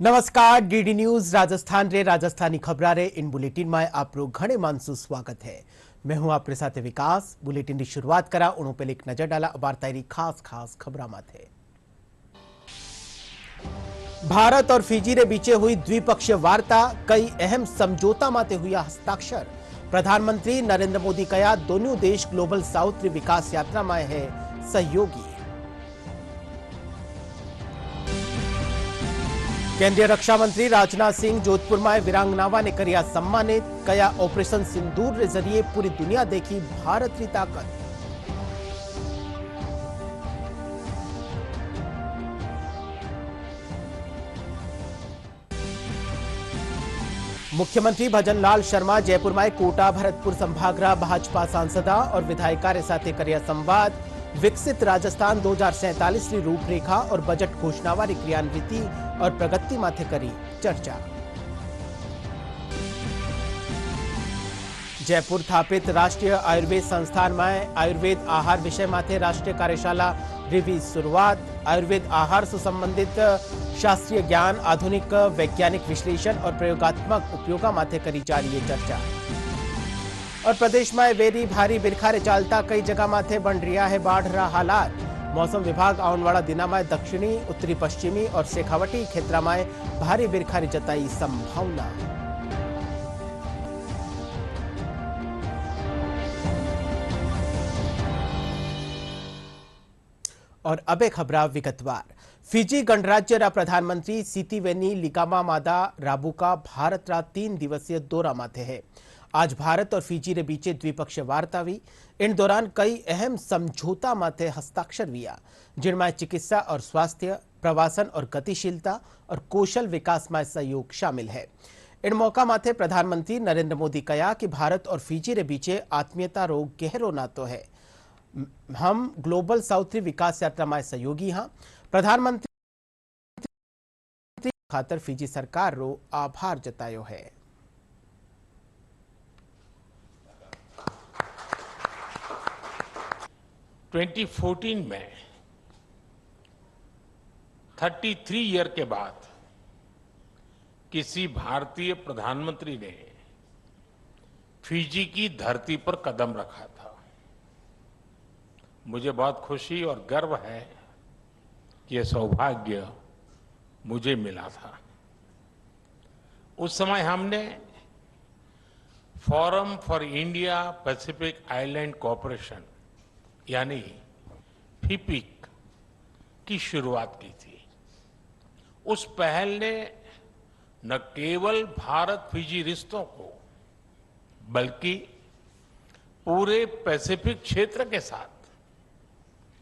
नमस्कार DD news Rajasthan रे राजस्थानी खबरा रे इन बुलेटिन में आपरो घणे मानसू स्वागत है। मैं हूं आपरे साथे विकास। बुलेटिन की शुरुआत करा उनो पहले एक नजर डाला वार्तारी खास खबरा माथे। भारत और फिजी रे बीचे हुई द्विपक्षीय वार्ता, कई अहम समझौता माते हुआ हस्ताक्षर। प्रधानमंत्री नरेंद्र मोदी कया दोनों देश ग्लोबल साउथ री विकास यात्रा में है सहयोगी। केंद्रीय रक्षा मंत्री राजनाथ सिंह जोधपुर में वीरांगनावा ने करिया सम्मानित, कया ऑपरेशन सिंदूर के जरिए पूरी दुनिया देखी भारत की ताकत। मुख्यमंत्री भजन लाल शर्मा जयपुर में कोटा भरतपुर संभागरा भाजपा सांसदा और विधायिका रे साथे करिया संवाद। विकसित राजस्थान 2047 की रूपरेखा और बजट घोषणावारी क्रियान्विति और प्रगति माथे करी चर्चा। जयपुर स्थापित राष्ट्रीय आयुर्वेद संस्थान में आयुर्वेद आहार विषय माथे राष्ट्रीय कार्यशाला रिवी शुरुआत। आयुर्वेद आहार से संबंधित शास्त्रीय ज्ञान, आधुनिक वैज्ञानिक विश्लेषण और प्रयोगात्मक उपयोगा माथे करी जा रही है चर्चा। और प्रदेश में वेरी भारी बिरखारे चालता कई जगह माथे बन रहा है बाढ़ रहा हालात। मौसम विभाग आने वाला दिना में दक्षिणी, उत्तरी पश्चिमी और शेखावटी क्षेत्र में भारी बिरखारी जताई संभावना। और अबे खबरा विगतवार। फिजी गणराज्य रा प्रधानमंत्री सितिवेनी लिगामा मादा राबुका भारत रा 3 दिवसीय दौरा माथे है। आज भारत और फिजी रे बीचे द्विपक्षीय वार्ता हुई। इन दौरान कई अहम समझौता माथे हस्ताक्षर हुआ, जिनमें चिकित्सा और स्वास्थ्य, प्रवासन और गतिशीलता और कौशल विकास में सहयोग शामिल है। इन मौका माथे प्रधानमंत्री नरेंद्र मोदी कहा कि भारत और फिजी रे बीचे आत्मीयता रो गहरो नातो है। हम ग्लोबल साउथ री विकास यात्रा में सहयोगी हाँ। प्रधानमंत्री खातर फिजी सरकार रो आभार जतायो है। (2014) में 33 ईयर के बाद किसी भारतीय प्रधानमंत्री ने फिजी की धरती पर कदम रखा था। मुझे बहुत खुशी और गर्व है कि यह सौभाग्य मुझे मिला था। उस समय हमने forum for India Pacific island cooperation यानी फिपिक की शुरुआत की थी। उस पहल ने न केवल भारत फिजी रिश्तों को बल्कि पूरे पैसिफिक क्षेत्र के साथ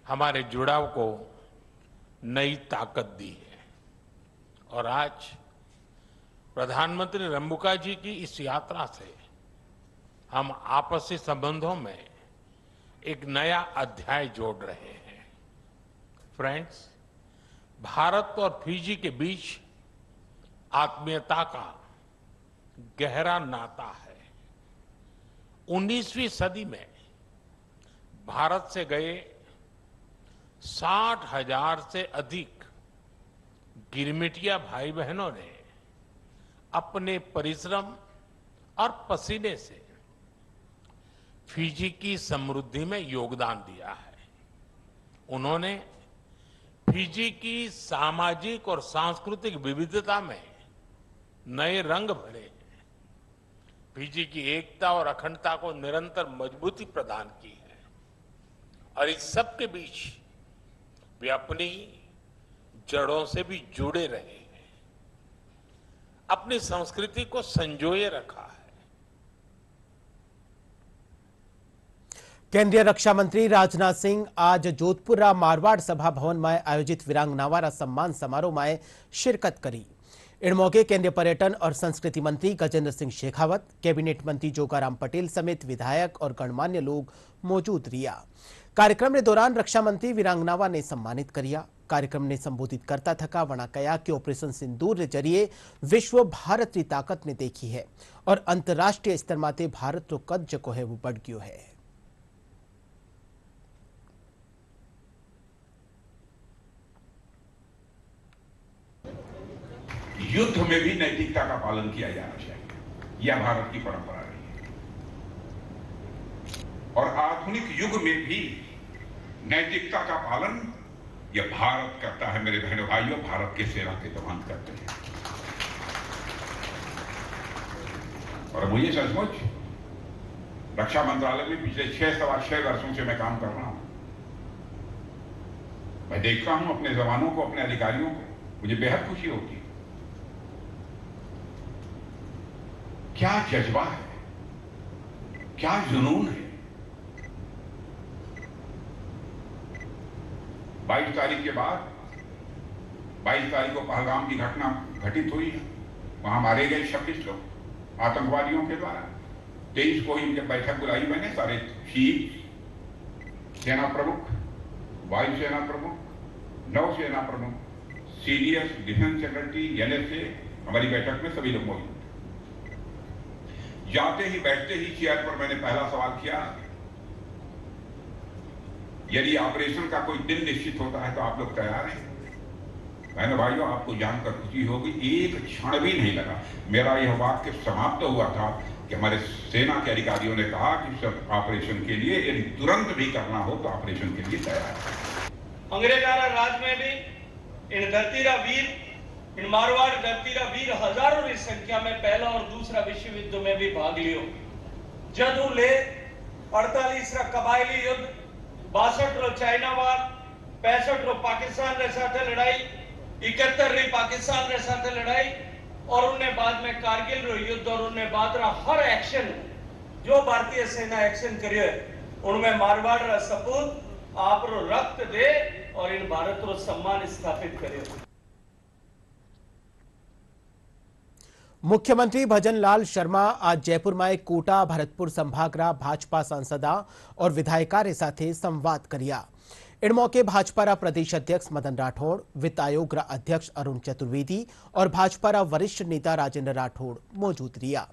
हमारे जुड़ाव को नई ताकत दी है। और आज प्रधानमंत्री रंबुका जी की इस यात्रा से हम आपसी संबंधों में एक नया अध्याय जोड़ रहे हैं। फ्रेंड्स, भारत और फिजी के बीच आत्मीयता का गहरा नाता है। 19वीं सदी में भारत से गए 60,000 से अधिक गिरमिटिया भाई बहनों ने अपने परिश्रम और पसीने से फिजी की समृद्धि में योगदान दिया है। उन्होंने फिजी की सामाजिक और सांस्कृतिक विविधता में नए रंग भरे हैं। फिजी की एकता और अखंडता को निरंतर मजबूती प्रदान की है। और इस सब के बीच वे अपनी जड़ों से भी जुड़े रहे हैं, अपनी संस्कृति को संजोए रखा है। केंद्रीय रक्षा मंत्री राजनाथ सिंह आज जोधपुर मारवाड़ सभा भवन में आयोजित वीरांगनावा सम्मान समारोह में शिरकत करी। इन मौके केंद्रीय पर्यटन और संस्कृति मंत्री गजेंद्र सिंह शेखावत, कैबिनेट मंत्री जोगाराम पटेल समेत विधायक और गणमान्य लोग मौजूद रिया। कार्यक्रम के दौरान रक्षा मंत्री वीरांगनावा ने सम्मानित करिया। कार्यक्रम ने संबोधित करता थका वणा कया कि ऑपरेशन सिंदूर के जरिए विश्व भारत की ताकत ने देखी है और अंतर्राष्ट्रीय स्तर माते भारत रो कद जको है वो बढ़ गयो है। युद्ध में भी नैतिकता का पालन किया जाना चाहिए। यह भारत की परंपरा रही है और आधुनिक युग में भी नैतिकता का पालन यह भारत करता है। मेरे बहनों भाइयों, भारत के सेना के जवान करते हैं। और मुझे सचमुच रक्षा मंत्रालय में पिछले 6-6.5 वर्षों से मैं काम कर रहा हूं। मैं देखता हूं अपने जवानों को, अपने अधिकारियों को, मुझे बेहद खुशी होती है। क्या जज्बा है, क्या जुनून है। 22 तारीख के बाद 22 तारीख को पहलगाम की घटना घटित हुई है। वहां मारे गए 26 लोग आतंकवादियों के द्वारा। 23 को ही जब बैठक बुलाई मैंने, सारे चीफ सेना प्रमुख, वायुसेना प्रमुख, नौसेना प्रमुख, सीडीएस, डिफेंस सेक्रेटरी, एनएसए, हमारी बैठक में सभी लोग मौजूद। जाते ही बैठते ही चेयर पर मैंने पहला सवाल किया, यदि ऑपरेशन का कोई दिन निश्चित होता है तो आप लोग तैयार हैं? मैंने भाइयों, आपको जानकर खुशी होगी, एक क्षण भी नहीं लगा। मेरा यह वाक्य समाप्त हुआ था कि हमारे सेना के अधिकारियों ने कहा कि सब ऑपरेशन के लिए यदि तुरंत भी करना हो तो ऑपरेशन के लिए तैयार है। अंग्रेजाना राज में भी इन धरतीरा वीर, इन मारवाड़ धरतीरा वीर हजारों की संख्या में पहला और दूसरा विश्व युद्ध में भी भाग लियो। जदू ले 48 कबायली युद्ध, 62 रो चाइना वार, 65 रो पाकिस्तान रे साथे लड़ाई, 71 री पाकिस्तान रे साथे लड़ाई और उन्हें बाद में कारगिल रो युद्ध और उन्हें बाद रा हर एक्शन जो भारतीय सेना एक्शन करियो उनमें मारवाड़ रा सपूत आप रो रक्त दे और इन भारत रो सम्मान स्थापित करियो। मुख्यमंत्री भजनलाल शर्मा आज जयपुर में कोटा भरतपुर संभागरा भाजपा सांसदा और विधायकारे साथे संवाद कर्या। इन मौके भाजपा प्रदेश अध्यक्ष मदन राठौड़, वित्त आयोग अध्यक्ष अरुण चतुर्वेदी और भाजपा वरिष्ठ नेता राजेंद्र राठौड़ मौजूद रिया।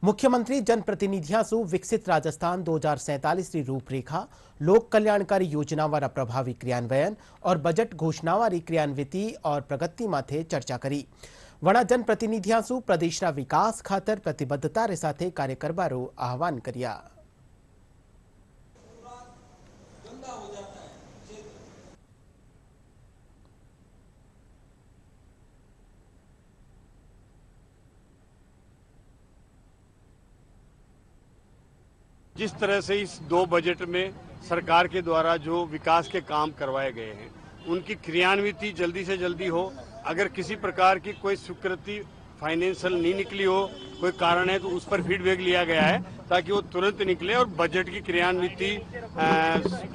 मुख्यमंत्री जनप्रतिनिधियों से विकसित राजस्थान 2047 की रूपरेखा, लोक कल्याणकारी योजना वाला प्रभावी क्रियान्वयन और बजट घोषणा वाली क्रियान्विति और प्रगति माथे चर्चा करी। वणा जनप्रतिनिधियों से प्रदेश विकास खातर प्रतिबद्धता रे साथे कार्य करवारो आह्वान कर्या। जिस तरह से इस 2 बजट में सरकार के द्वारा जो विकास के काम करवाए गए हैं उनकी क्रियान्विति जल्दी से जल्दी हो। अगर किसी प्रकार की कोई स्वीकृति फाइनेंशियल नहीं निकली हो, कोई कारण है तो उस पर फीडबैक लिया गया है ताकि वो तुरंत निकले और बजट की क्रियान्विति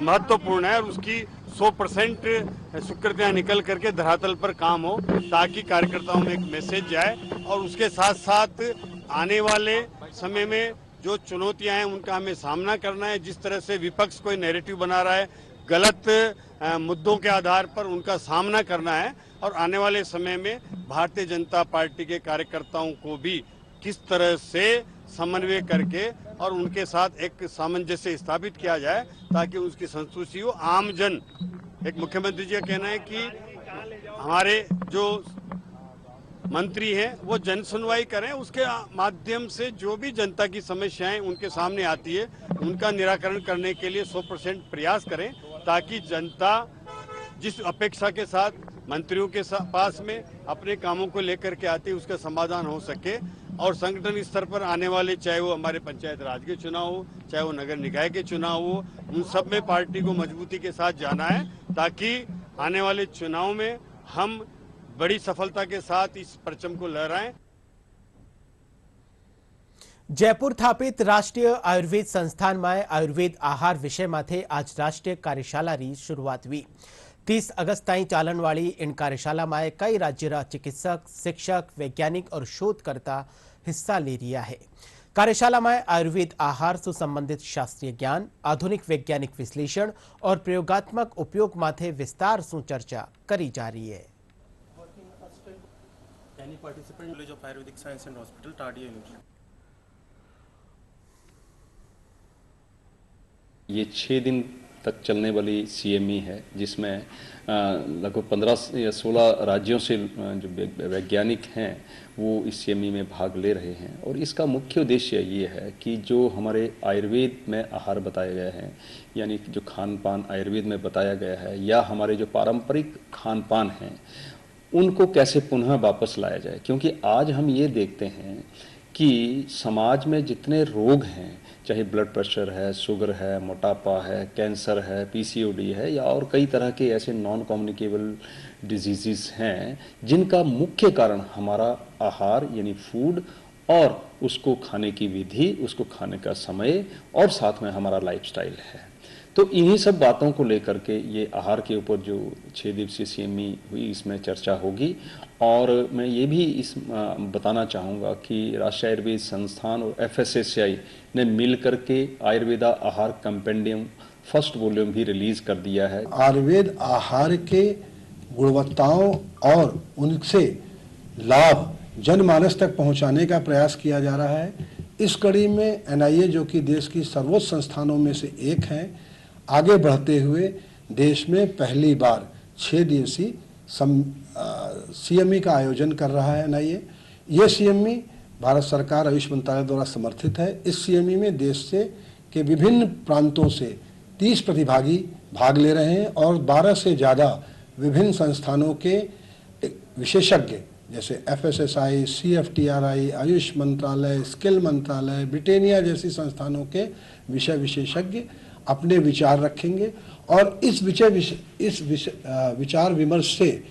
महत्वपूर्ण है और उसकी 100% स्वीकृतियां निकल करके धरातल पर काम हो ताकि कार्यकर्ताओं में एक मैसेज जाए। और उसके साथ साथ आने वाले समय में जो चुनौतियां हैं उनका हमें सामना करना है। जिस तरह से विपक्ष कोई नैरेटिव बना रहा है, गलत मुद्दों के आधार पर उनका सामना करना है और आने वाले समय में भारतीय जनता पार्टी के कार्यकर्ताओं को भी किस तरह से समन्वय करके और उनके साथ एक सामंजस्य स्थापित किया जाए ताकि उसकी संतुष्टि हो। आम जन, एक मुख्यमंत्री जी का कहना है कि हमारे जो मंत्री हैं वो जन सुनवाई करें, उसके माध्यम से जो भी जनता की समस्याएं उनके सामने आती है उनका निराकरण करने के लिए 100% प्रयास करें ताकि जनता जिस अपेक्षा के साथ मंत्रियों के पास में अपने कामों को लेकर के आती है उसका समाधान हो सके। और संगठन स्तर पर आने वाले, चाहे वो हमारे पंचायत राज के चुनाव हो, चाहे वो नगर निकाय के चुनाव हो, उन सब में पार्टी को मजबूती के साथ जाना है ताकि आने वाले चुनाव में हम बड़ी सफलता के साथ इस परचम को लहराएं। जयपुर स्थापित राष्ट्रीय आयुर्वेद संस्थान में आयुर्वेद आहार विषय माथे आज राष्ट्रीय कार्यशाला की शुरुआत हुई। 30 अगस्त ताईं चालन वाली इन कार्यशाला में कई राज्य चिकित्सक, शिक्षक, वैज्ञानिक और शोधकर्ता हिस्सा ले रहा है। कार्यशाला में आयुर्वेद आहार से संबंधित शास्त्रीय ज्ञान, आधुनिक वैज्ञानिक विश्लेषण और प्रयोगात्मक उपयोग माथे विस्तार से चर्चा करी जा रही है। Any participant College of Ayurvedic Science and Hospital, Tadia University. ये 6 दिन तक चलने वाली CME है, जिसमें लगभग 15 या 16 राज्यों से जो वैज्ञानिक हैं वो इस CME में भाग ले रहे हैं। और इसका मुख्य उद्देश्य ये है कि जो हमारे आयुर्वेद में आहार बताए गए हैं, यानी जो खान पान आयुर्वेद में बताया गया है, या हमारे जो पारंपरिक खान पान हैं, उनको कैसे पुनः वापस लाया जाए। क्योंकि आज हम ये देखते हैं कि समाज में जितने रोग हैं, चाहे ब्लड प्रेशर है, शुगर है, मोटापा है, कैंसर है, PCOD है, या और कई तरह के ऐसे नॉन कम्युनिकेबल डिजीज़ हैं, जिनका मुख्य कारण हमारा आहार यानी फूड और उसको खाने की विधि, उसको खाने का समय और साथ में हमारा लाइफस्टाइल है। तो इन्हीं सब बातों को लेकर के ये आहार के ऊपर जो 6 दिवसीय CME हुई, इसमें चर्चा होगी। और मैं ये भी बताना चाहूँगा कि राष्ट्रीय आयुर्वेद संस्थान और FSSAI ने मिल करके आयुर्वेदा आहार कंपेंडियम फर्स्ट वॉल्यूम भी रिलीज़ कर दिया है। आयुर्वेद आहार के गुणवत्ताओं और उनसे लाभ जनमानस तक पहुंचाने का प्रयास किया जा रहा है। इस कड़ी में NIA, जो कि देश की सर्वोच्च संस्थानों में से एक है, आगे बढ़ते हुए देश में पहली बार 6 दिवसीय CME का आयोजन कर रहा है NIA। ये CME भारत सरकार आयुष मंत्रालय द्वारा समर्थित है। इस CME में देश के विभिन्न प्रांतों से 30 प्रतिभागी भाग ले रहे हैं और 12 से ज़्यादा विभिन्न संस्थानों के विशेषज्ञ जैसे FSSAI, CFTRI, आयुष मंत्रालय, स्किल मंत्रालय, ब्रिटेनिया जैसी संस्थानों के विषय विशेषज्ञ अपने विचार रखेंगे। और इस विचार विमर्श से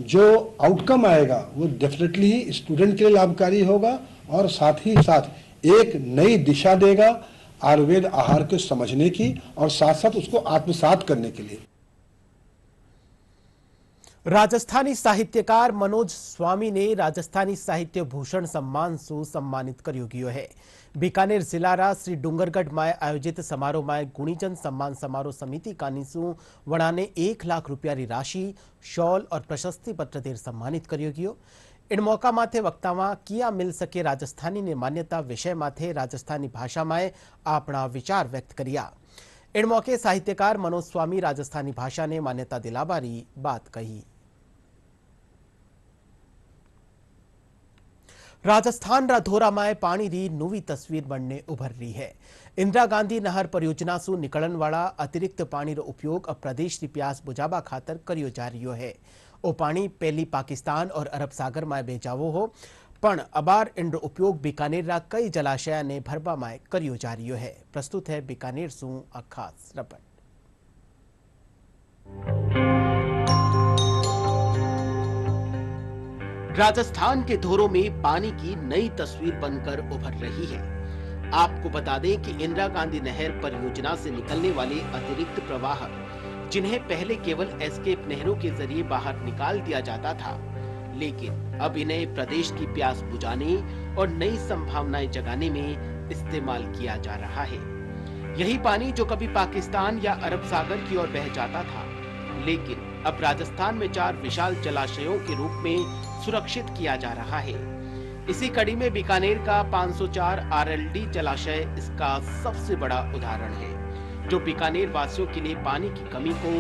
जो आउटकम आएगा वो डेफिनेटली ही स्टूडेंट के लिए लाभकारी होगा और साथ ही साथ एक नई दिशा देगा आयुर्वेद आहार को समझने की और साथ साथ उसको आत्मसात करने के लिए। राजस्थानी साहित्यकार मनोज स्वामी ने राजस्थानी साहित्य भूषण सम्मान सु सम्मानित कर्यो है। बीकानेर जिलारा श्री डूंगरगढ़ में आयोजित समारोह में गुणीजन सम्मान समारोह समिति कानीसु वड़ाने 1 लाख रुपया री राशि, शॉल और प्रशस्ति पत्र देर सम्मानित कर्यो गयो। इन मौका माथे वक्तामा किया मिल सके राजस्थानी ने मान्यता विषय माथे राजस्थानी भाषा में अपना विचार व्यक्त करिया। इन मौके साहित्यकार मनोज स्वामी राजस्थानी भाषा ने मान्यता दिलावारी बात कही। राजस्थान रा धोरा में पानी री नवी तस्वीर बनने उभर रही है। इंदिरा गांधी नहर परियोजना सु निकलन वाला अतिरिक्त पानी रो उपयोग अब प्रदेश की प्यास बुझावा खातर करियो जा रहियो है। ओ पानी पहली पाकिस्तान और अरब सागर में बेजावो हो, पण अबार इनरो उपयोग बीकानेर रा कई जलाशय ने भरबा में करियो जा रहियो है। प्रस्तुत है बीकानेर सु आ खास रिपोर्ट। राजस्थान के धोरों में पानी की नई तस्वीर बनकर उभर रही है। आपको बता दें कि इंदिरा गांधी नहर परियोजना से निकलने वाले अतिरिक्त प्रवाह, जिन्हें पहले केवल एस्केप नहरों के जरिए बाहर निकाल दिया जाता था, लेकिन अब इन्हें प्रदेश की प्यास बुझाने और नई संभावनाएं जगाने में इस्तेमाल किया जा रहा है। यही पानी जो कभी पाकिस्तान या अरब सागर की ओर बह जाता था, लेकिन अब राजस्थान में 4 विशाल जलाशयों के रूप में सुरक्षित किया जा रहा है। इसी कड़ी में बीकानेर का 504 RLD जलाशय इसका सबसे बड़ा उदाहरण है, जो बीकानेर वासियों के लिए पानी की कमी को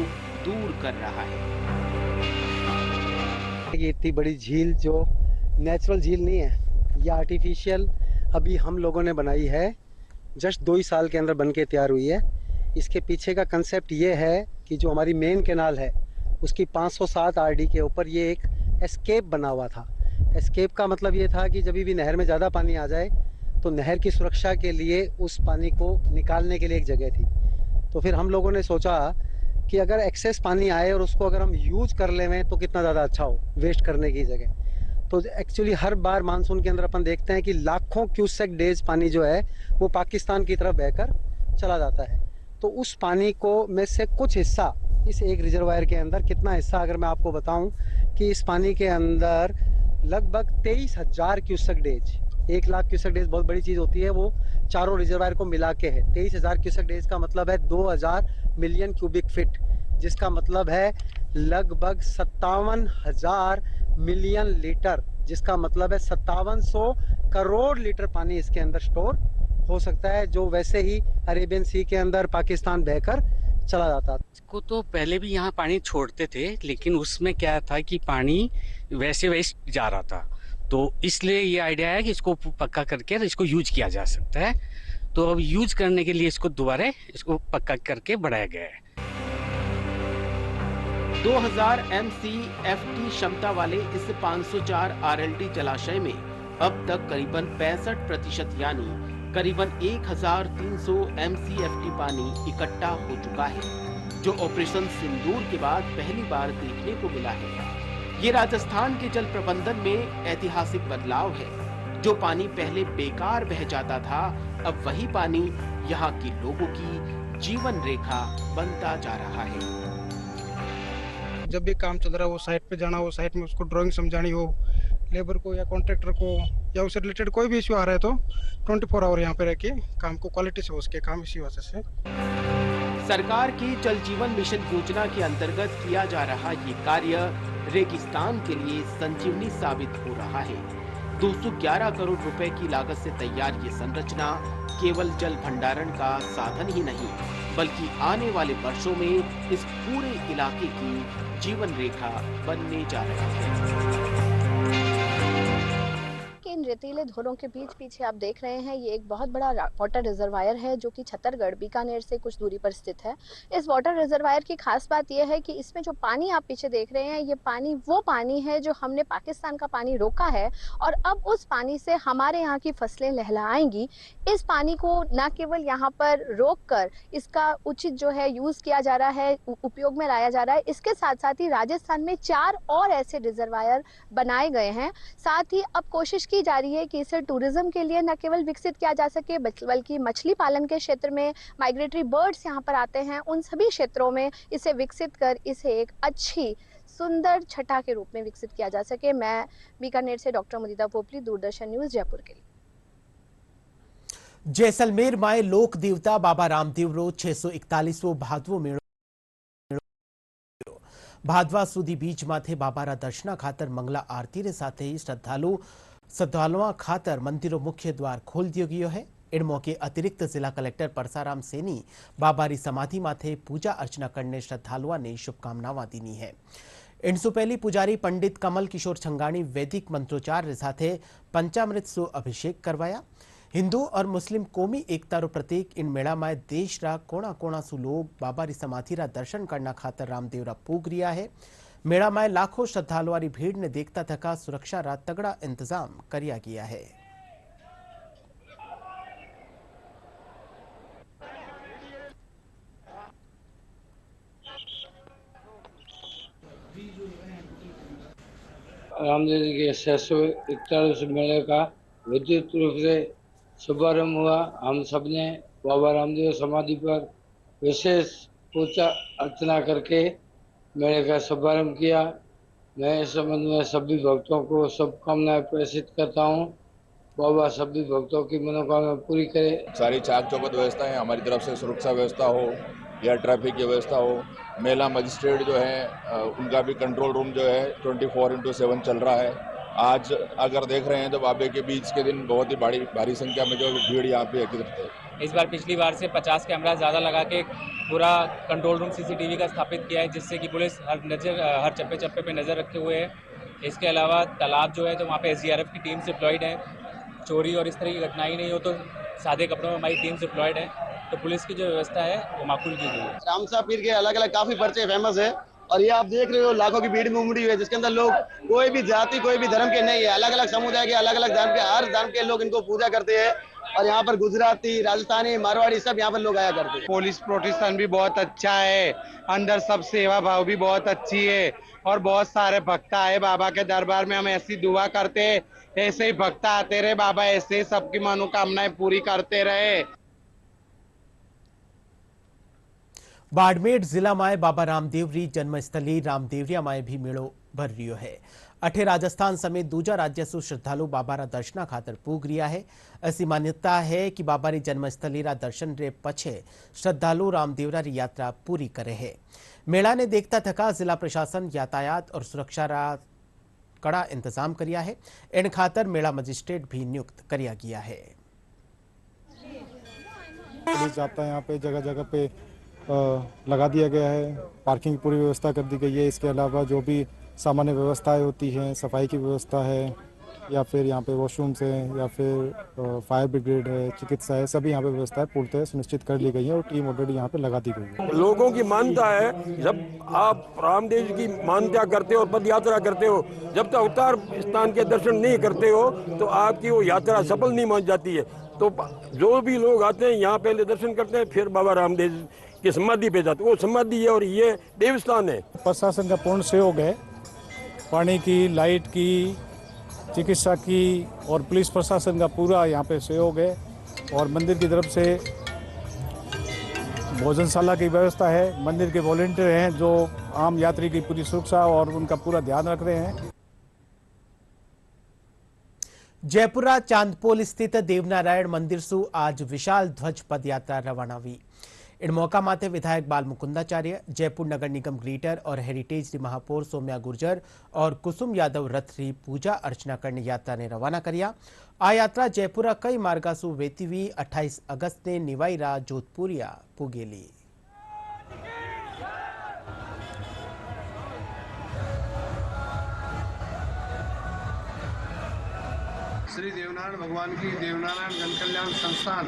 दूर कर रहा है। ये इतनी बड़ी झील जो नेचुरल झील नहीं है, ये आर्टिफिशियल अभी हम लोगों ने बनाई है। जस्ट 2 ही साल के अंदर बनके तैयार हुई है। इसके पीछे का कंसेप्ट ये है कि जो हमारी मेन कैनाल है उसकी 507 RD के ऊपर ये एक एस्केप बना हुआ था। एस्केप का मतलब ये था कि जब भी नहर में ज़्यादा पानी आ जाए तो नहर की सुरक्षा के लिए उस पानी को निकालने के लिए एक जगह थी। तो फिर हम लोगों ने सोचा कि अगर एक्सेस पानी आए और उसको अगर हम यूज कर लें तो कितना ज़्यादा अच्छा हो, वेस्ट करने की जगह। तो एक्चुअली हर बार मानसून के अंदर अपन देखते हैं कि लाखों क्यूसेक डेज पानी जो है वो पाकिस्तान की तरफ बहकर चला जाता है। तो उस पानी को में से कुछ हिस्सा इस एक रिजर्वायर के अंदर, कितना हिस्सा अगर मैं आपको बताऊं कि इस पानी के अंदर लगभग 23,000 cusec days, 1 lakh cusec days बहुत बड़ी चीज़ होती है, वो चारों रिजर्वायर को मिला के है। 23,000 क्यूसेक डेज का मतलब है 2000 मिलियन क्यूबिक फीट, जिसका मतलब है लगभग 57,000 मिलियन लीटर, जिसका मतलब है 5700 करोड़ लीटर पानी इसके अंदर स्टोर हो सकता है, जो वैसे ही अरेबियन सी के अंदर पाकिस्तान बहकर चला जाता। इसको तो पहले भी यहाँ पानी छोड़ते थे, लेकिन उसमें क्या था कि पानी वैसे वैसे जा रहा था, तो इसलिए ये आइडिया है कि इसको पक्का करके इसको यूज किया जा सकता है। तो अब यूज करने के लिए इसको दोबारा इसको पक्का करके बढ़ाया गया है। 2000 MCFT क्षमता वाले इस 504 RLT जलाशय में अब तक करीबन 65% यानी करीबन 1300 MCFT पानी इकट्ठा हो चुका है, जो ऑपरेशन सिंदूर के बाद पहली बार देखने को मिला है। ये राजस्थान के जल प्रबंधन में ऐतिहासिक बदलाव है। जो पानी पहले बेकार बह जाता था, अब वही पानी यहाँ के लोगों की जीवन रेखा बनता जा रहा है। जब भी काम चल रहा है, वो साइट पे जाना, वो साइट में उसको ड्राइंग समझानी हो लेबर को या कॉन्ट्रैक्टर को, या उससे रिलेटेड कोई भी इश्यू आ रहा है, तो 24 आवर यहाँ पे रह के काम को क्वालिटी से उसके काम इसी वजह से। सरकार की जल जीवन मिशन योजना के अंतर्गत किया जा रहा ये कार्य रेगिस्तान के लिए संजीवनी साबित हो रहा है। 211 करोड़ रुपए की लागत से तैयार ये संरचना केवल जल भंडारण का साधन ही नहीं, बल्कि आने वाले वर्षों में इस पूरे इलाके की जीवन रेखा बनने जा रही है। इन रेतीले धोरों के बीच पीछे आप देख रहे हैं, ये एक बहुत बड़ा वाटर रिजर्वायर है जो कि छत्तरगढ़ बीकानेर से कुछ दूरी पर स्थित है। इस वाटर रिजर्वायर की खास बात यह है कि इसमें जो पानी आप पीछे देख रहे हैं, ये पानी वो पानी है जो हमने पाकिस्तान का पानी रोका है, और अब उस पानी से हमारे यहाँ की फसलें लहलहाएंगी। इस पानी को न केवल यहाँ पर रोक कर इसका उचित जो है यूज किया जा रहा है, उपयोग में लाया जा रहा है, इसके साथ साथ ही राजस्थान में 4 और ऐसे रिजर्वायर बनाए गए हैं। साथ ही अब कोशिश की जा रही है कि इसे टूरिज्म के लिए न केवल विकसित किया जा सके, बल्कि मछली पालन के क्षेत्र में माइग्रेटरी बर्ड्स यहाँ पर आते हैं, उन सभी क्षेत्रों में इसे विकसित कर इसे एक अच्छी सुंदर छटा के रूप में विकसित किया जा सके। मैं बीकानेर से डॉक्टर मुदीदा पोपली, दूरदर्शन न्यूज, जयपुर के लिए। जैसलमेर माए लोक देवता बाबा रामदेव रो 641 भादवो मेळो भादवा सुधी बीच माथे बाबारा दर्शना खातर मंगला आरती रे साथे श्रद्धालुओं खातर मंदिरों मुख्य द्वार खोल दियो गयो है। इन मौके अतिरिक्त जिला कलेक्टर परसाराम सेनी बाबारी समाधि माथे पूजा अर्चना करने श्रद्धालुओं ने शुभकामनाएं दीनी है। इनसु पहली पुजारी पंडित कमल किशोर छंगाणी वैदिक मंत्रोच्चार साथे पंचामृत सु अभिषेक करवाया। हिंदू और मुस्लिम कौमी एकता रो प्रतीक इन मेला में देश रा कोना कोना सु लोग बाबारी समाधि रा दर्शन करना खातर रामदेव रा पूग रिया है। मेला में लाखों श्रद्धालुओं की भीड़ ने देखता थका सुरक्षा रा तगड़ा इंतजाम किया गया है। रामदेव जी के 641 मेले का विद्युत रूप से शुभारंभ हुआ। हम सब ने बाबा रामदेव समाधि पर विशेष पूजा अर्चना करके मेले का शुभारंभ किया। मैं इस संबंध में सभी भक्तों को शुभकामनाएं प्रेषित करता हूँ। बाबा सभी भक्तों की मनोकामना पूरी करे। सारी चाक चौबंद व्यवस्था है हमारी तरफ से, सुरक्षा व्यवस्था हो या ट्रैफिक की व्यवस्था हो। मेला मजिस्ट्रेट जो है उनका भी कंट्रोल रूम जो है 24/7 चल रहा है। आज अगर देख रहे हैं तो बाबे के बीच के दिन बहुत ही भारी संख्या में जो भीड़ यहाँ पे एकत्रित है। इस बार पिछली बार से 50 कैमरा ज़्यादा लगा के पूरा कंट्रोल रूम CCTV का स्थापित किया है, जिससे कि पुलिस हर चप्पे चप्पे पे नज़र रखे हुए है। इसके अलावा तालाब जो है तो वहाँ पे SDRF की टीम डिप्लॉयड है। चोरी और इस तरह की घटनाएं नहीं हो तो सादे कपड़ों में हमारी टीम डिप्लॉयड है। तो पुलिस की जो व्यवस्था है वो माकूल की गई है। रामसा पीर के अलग अलग काफी पर्चे फेमस है, और ये आप देख रहे हो लाखों की भीड़ में उमड़ी हुई है, जिसके अंदर लोग कोई भी जाति कोई भी धर्म के नहीं है, अलग अलग समुदाय के अलग अलग धर्म के, हर धर्म के लोग इनको पूजा करते हैं। और यहाँ पर गुजराती, राजस्थानी, मारवाड़ी सब यहाँ पर लोग आया करते हैं। पुलिस प्रोटेक्शन भी बहुत अच्छा है, अंदर सब सेवा भाव भी बहुत अच्छी है, और बहुत सारे भक्त आए बाबा के दरबार में। हम ऐसी दुआ करते हैं, ऐसे ही भक्त आते रहे, बाबा ऐसे ही सबकी मनोकामनाएं पूरी करते रहे। बाड़मेर जिला में बाबा रामदेवरी जन्मस्थली रामदेवरिया में भी मेड़ो भर रियो है। अठे राजस्थान समेत दूजा राज्य से श्रद्धालु बाबारा दर्शना खातर पूग रिया है। ऐसी मान्यता है कि बाबारी जन्मस्थली रा दर्शन रे पछे श्रद्धालु रामदेवरा री यात्रा पूरी करे है। मेला ने देखता थका जिला प्रशासन यातायात और सुरक्षा रा कड़ा इंतजाम करिया है। इन खातर मेला मजिस्ट्रेट भी नियुक्त करिया गया है। पुलिस जाता है यहाँ पे जगह जगह पे लगा दिया गया है। पार्किंग की पूरी व्यवस्था कर दी गई है। इसके अलावा जो भी सामान्य व्यवस्थाएं होती हैं, सफाई की व्यवस्था है या फिर यहाँ पे वॉशरूम्स हैं या फिर फायर ब्रिगेड है, चिकित्सा है, सभी यहाँ पे व्यवस्थाएं पूर्णतः सुनिश्चित कर ली गई है और टीम ऑलरेडी यहाँ पे लगा दी गई है। लोगों की मान्यता है, जब आप रामदेव जी की मान्यता करते हो और पद यात्रा करते हो, जब तक अवतार स्थान के दर्शन नहीं करते हो तो आपकी वो यात्रा सफल नहीं मान जाती है। तो जो भी लोग आते हैं यहाँ पहले दर्शन करते हैं, फिर बाबा रामदेव की समाधि पे जाते हैं। वो समाधि है और ये देवस्थान है। प्रशासन का पूर्ण सहयोग है, पानी की, लाइट की, चिकित्सा की और पुलिस प्रशासन का पूरा यहाँ पे सहयोग है। और मंदिर की तरफ से भोजनशाला की व्यवस्था है। मंदिर के वॉलंटियर हैं जो आम यात्री की पूरी सुरक्षा और उनका पूरा ध्यान रख रहे हैं। जयपुरा चांदपोल स्थित देवनारायण मंदिर सु आज विशाल ध्वज पद यात्रा रवाना हुई। इन मौका माथे विधायक बाल मुकुंदाचार्य, जयपुर नगर निगम ग्रीटर और हेरिटेज री महापौर सौम्या गुर्जर और कुसुम यादव रथ री पूजा अर्चना करने यात्रा ने रवाना करिया। आ यात्रा जयपुरा कई मार्गासु वेती हुई 28 अगस्त ने निवाईरा जोधपुरिया पुगेली। श्री देवनारायण भगवान की देवनारायण जन कल्याण संस्थान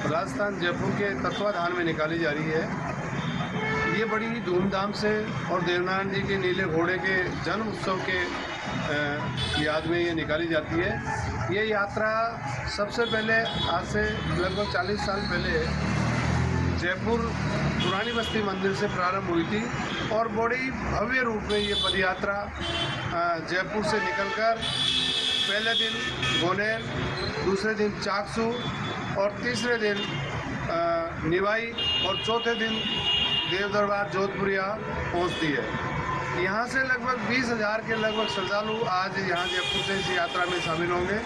राजस्थान जयपुर के तत्वाधान में निकाली जा रही है। ये बड़ी ही धूमधाम से और देवनारायण जी के नीले घोड़े के जन्म उत्सव के याद में ये निकाली जाती है। ये यात्रा सबसे पहले आज से लगभग 40 साल पहले जयपुर पुरानी बस्ती मंदिर से प्रारंभ हुई थी और बड़ी भव्य रूप में ये पदयात्रा जयपुर से निकलकर पहले दिन गोनेर, दूसरे दिन चाकसू और तीसरे दिन निवाई और चौथे दिन देवदरबार जोधपुरिया पहुंचती है। यहाँ से लगभग 20,000 के लगभग श्रद्धालु आज यहाँ जयपुर से इस यात्रा में शामिल होंगे।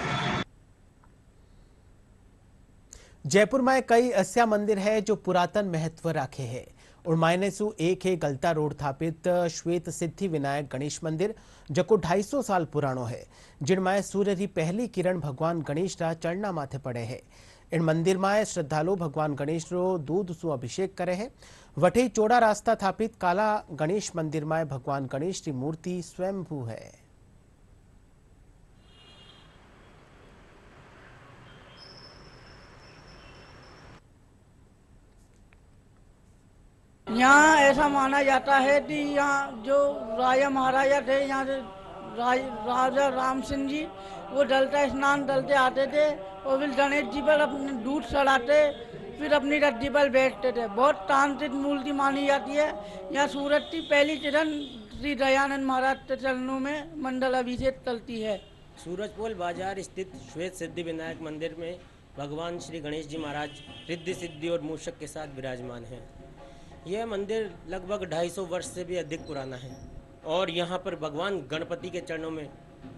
जयपुर में कई ऐसा मंदिर है जो पुरातन महत्व रखे है। उनमें से एक है गलता रोड स्थापित श्वेत सिद्धि विनायक गणेश मंदिर, जो 250 साल पुरानो है, जिनमें सूर्य की पहली किरण भगवान गणेश रा चरणा माथे पड़े है। इन मंदिर में श्रद्धालु भगवान गणेश रो दूध सु अभिषेक करे है। वठी चौड़ा रास्ता स्थापित काला गणेश मंदिर में भगवान गणेश की मूर्ति स्वयंभू है। यहाँ ऐसा माना जाता है कि यहाँ जो राजा महाराजा थे, यहाँ से राजा राम सिंह जी वो डलता स्नान डलते आते थे और फिर गणेश जी पर अपने दूध चढ़ाते, फिर अपनी रद्दी पर बैठते थे। बहुत तांत्रिक मूर्ति मानी जाती है। यहाँ सूरज की पहली किरण श्री दयानंद महाराज के चरणों में मंडल अभिषेक चलती है। सूरजपोल बाजार स्थित श्वेत सिद्धि विनायक मंदिर में भगवान श्री गणेश जी महाराज रिद्धि सिद्धि और मूषक के साथ विराजमान हैं। यह मंदिर लगभग 250 वर्ष से भी अधिक पुराना है और यहाँ पर भगवान गणपति के चरणों में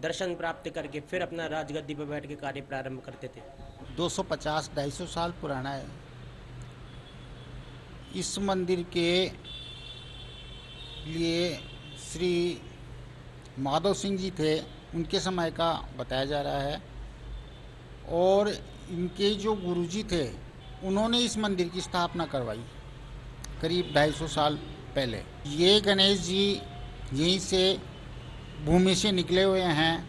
दर्शन प्राप्त करके फिर अपना राजगद्दी पर बैठ के कार्य प्रारंभ करते थे। 250-250 साल पुराना है। इस मंदिर के लिए श्री माधव सिंह जी थे, उनके समय का बताया जा रहा है और इनके जो गुरुजी थे उन्होंने इस मंदिर की स्थापना करवाई करीब 250 साल पहले। ये गणेश जी यहीं से भूमि से निकले हुए हैं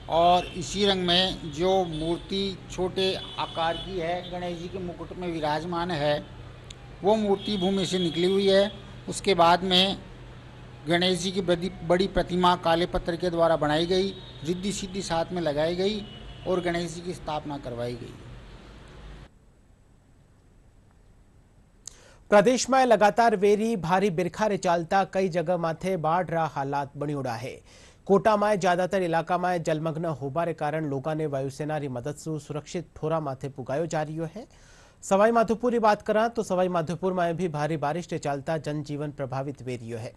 और इसी रंग में जो मूर्ति छोटे आकार की है गणेश जी के मुकुट में विराजमान है, वो मूर्ति भूमि से निकली हुई है। उसके बाद में गणेश जी की बड़ी प्रतिमा काले पत्थर के द्वारा बनाई गई, रिद्धि सिद्धि साथ में लगाई गई और गणेश जी की स्थापना करवाई गई। प्रदेश में लगातार वेरी भारी बिरखा रे चालता कई जगह माथे बाढ़ रा हालात बनी उड़ा है। कोटा में ज्यादातर इलाका में जलमग्न होबारे कारण लोगों ने वायुसेना री मदद से सुरक्षित ठोरा माथे पुगायो जा रही है। सवाई माधोपुर की बात करा तो सवाई माधोपुर में भी भारी बारिश रे चालता जनजीवन प्रभावित वे रही है।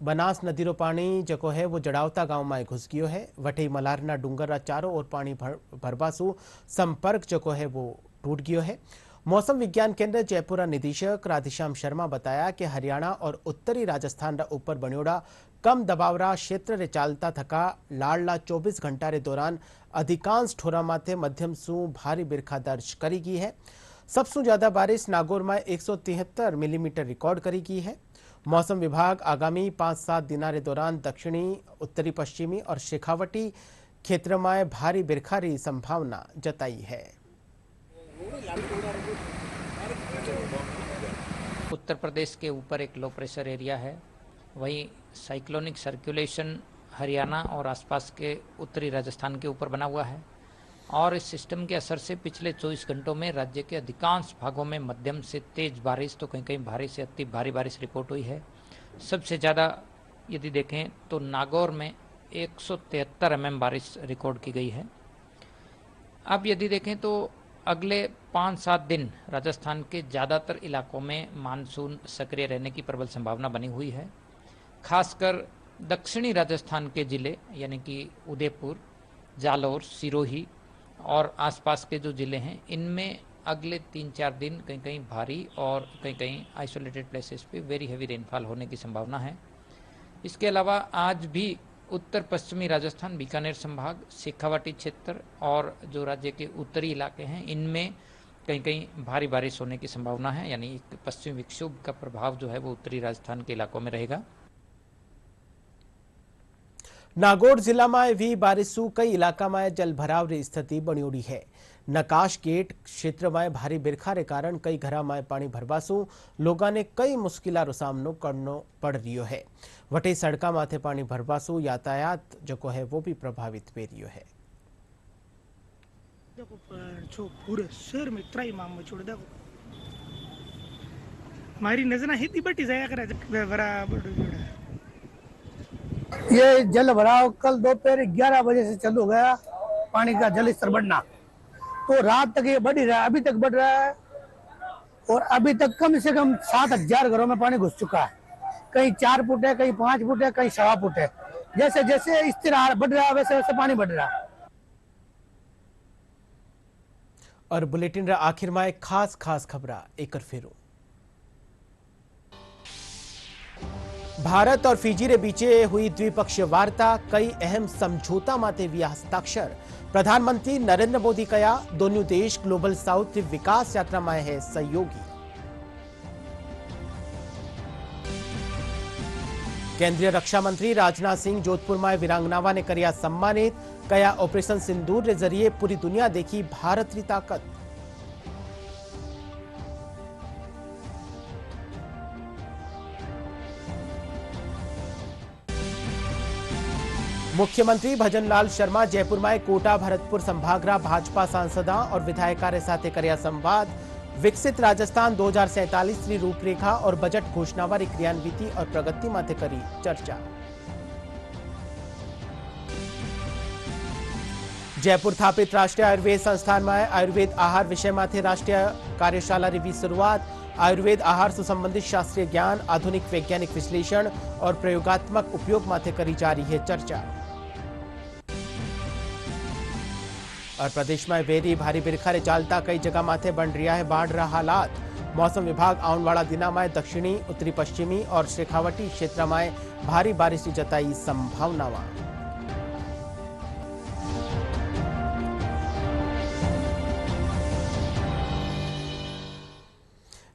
बनास नदी रो पानी जको है वो जड़ावता गांव में घुस गयो है। वठी मलारना डूंगर रा चारों ओर पानी भरबासु संपर्क जको है वो टूट गयो है। मौसम विज्ञान केंद्र जयपुर निदेशक राधेश्याम शर्मा बताया कि हरियाणा और उत्तरी राजस्थान रा ऊपर बन्योड़ा कम दबाव रा क्षेत्र रे चालता थका लाड़ला 24 घंटा रे दौरान अधिकांश ठोरा माथे मध्यम सु भारी बिरखा दर्ज करी गई है। सबसे ज्यादा बारिश नागौर में 173 मिलीमीटर रिकॉर्ड करी गई है। मौसम विभाग आगामी 5-7 दिनों के दौरान दक्षिणी, उत्तरी पश्चिमी और शेखावटी क्षेत्र में भारी बरखा की संभावना जताई है। उत्तर प्रदेश के ऊपर एक लो प्रेशर एरिया है, वहीं साइक्लोनिक सर्कुलेशन हरियाणा और आसपास के उत्तरी राजस्थान के ऊपर बना हुआ है और इस सिस्टम के असर से पिछले 24 घंटों में राज्य के अधिकांश भागों में मध्यम से तेज बारिश तो कहीं कहीं भारी से अति भारी बारिश रिपोर्ट हुई है। सबसे ज़्यादा यदि देखें तो नागौर में 173 mm बारिश रिकॉर्ड की गई है। अब यदि देखें तो अगले 5-7 दिन राजस्थान के ज़्यादातर इलाकों में मानसून सक्रिय रहने की प्रबल संभावना बनी हुई है। खासकर दक्षिणी राजस्थान के ज़िले यानी कि उदयपुर, जालौर, सिरोही और आसपास के जो ज़िले हैं, इनमें अगले 3-4 दिन कहीं कहीं भारी और कहीं कहीं आइसोलेटेड प्लेसेस पे वेरी हैवी रेनफॉल होने की संभावना है। इसके अलावा आज भी उत्तर पश्चिमी राजस्थान, बीकानेर संभाग, शेखावाटी क्षेत्र और जो राज्य के उत्तरी इलाके हैं, इनमें कहीं कहीं भारी बारिश होने की संभावना है, यानी एक पश्चिमी विक्षोभ का प्रभाव जो है वो उत्तरी राजस्थान के इलाकों में रहेगा। नागौर जिला में भी बारिशों कई इलाका में जलभराव की स्थिति बनी हुई है। नकाश गेट क्षेत्र में भारी बरखा के कारण कई घर में पानी भरवासू लोगों ने कई मुश्किलों रो सामनो करनो पड़ रही है। वटे सड़का माथे पानी भरवासू यातायात जो है वो भी प्रभावित हो रही है। देखो पूरे शहर में त्राई माम छोड़ देखो हमारी नजर हिंदी बटी जाया करे बराबर। ये जल भराव कल दोपहर 11 बजे से चालू हो गया। पानी का जल स्तर बढ़ना तो रात तक ये बढ़ ही रहा है, अभी तक बढ़ रहा है और अभी तक कम से कम 7,000 घरों में पानी घुस चुका है। कहीं 4 फुट है, कहीं 5 फुट है, कहीं 1.25 फुट है। जैसे जैसे स्तर बढ़ रहा है वैसे वैसे पानी बढ़ रहा है। और बुलेटिन रा आखिर में एक खास खबर एक फेरो। भारत और फिजी रे बीचे हुई द्विपक्षीय वार्ता कई अहम समझौता माते हुआ हस्ताक्षर। प्रधानमंत्री नरेंद्र मोदी कया दोनों देश ग्लोबल साउथ विकास यात्रा में है सहयोगी। केंद्रीय रक्षा मंत्री राजनाथ सिंह जोधपुर में वीरांगनावा ने करिया सम्मानित। कया ऑपरेशन सिंदूर के जरिए पूरी दुनिया देखी भारत की ताकत। मुख्यमंत्री भजनलाल शर्मा जयपुर में कोटा भरतपुर संभागरा भाजपा सांसदा और विधायकों के साथ करिया संवाद। विकसित राजस्थान 2047 की रूपरेखा और बजट घोषणावारी क्रियान्विति और प्रगति माथे करी चर्चा। जयपुर स्थापित राष्ट्रीय आयुर्वेद संस्थान में आयुर्वेद आहार विषय माथे राष्ट्रीय कार्यशाला की शुरुआत। आयुर्वेद आहार से संबंधित शास्त्रीय ज्ञान, आधुनिक वैज्ञानिक विश्लेषण और प्रयोगात्मक उपयोग माथे करी जा रही है चर्चा। और प्रदेश में वेरी भारी बरखा रे चालता कई जगह माथे बन रहा है बाढ़ रहा हालात। मौसम विभाग आने वाला दिनों में दक्षिणी, उत्तरी पश्चिमी और शेखावटी क्षेत्र में भारी बारिश की जताई संभावना।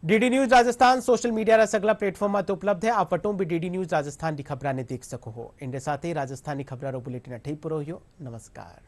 DD news Rajasthan social media रा सगला प्लेटफॉर्म में उपलब्ध है। आप वटों भी डीडी न्यूज राजस्थान की खबरां ने देख सको हो। इनके साथ ही राजस्थानी खबरों बुलेटिन अठे पूरो हुयो। नमस्कार।